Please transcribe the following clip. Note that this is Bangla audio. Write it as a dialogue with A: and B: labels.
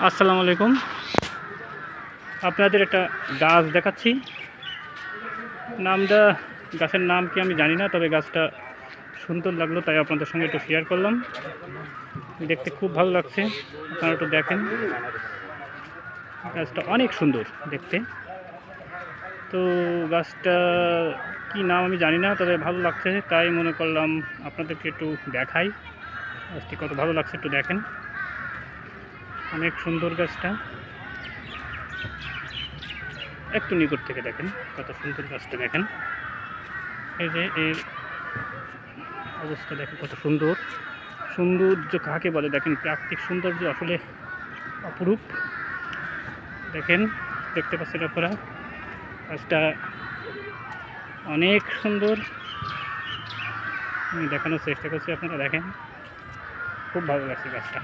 A: আসসালামু আলাইকুম। আপনাদের একটা গাছ দেখাচ্ছি। নামটা গাছের নাম কি আমি জানি না, তবে গাছটা সুন্দর লাগলো তাই আপনাদের সঙ্গে একটু শেয়ার করলাম। দেখতে খুব ভালো লাগছে, আপনারা একটু দেখেন। গাছটা অনেক সুন্দর দেখতে। তো গাছটা কি নাম আমি জানি না, তবে ভালো লাগছে তাই মনে করলাম আপনাদেরকে একটু দেখাই। গাছটি কত ভালো লাগছে একটু দেখেন, অনেক সুন্দর গাছটা। একটু নিকট থেকে দেখেন কত সুন্দর গাছটা দেখেন। এই যে এর অবস্থা দেখেন কত সুন্দর। সৌন্দর্য কাকে বলে দেখেন, প্রাকৃতিক সৌন্দর্য আসলে অপরূপ। দেখেন, দেখতে পাচ্ছেন আপনারা গাছটা অনেক সুন্দর। আমি দেখানোর চেষ্টা করছি, আপনারা দেখেন, খুব ভালো লাগছে গাছটা।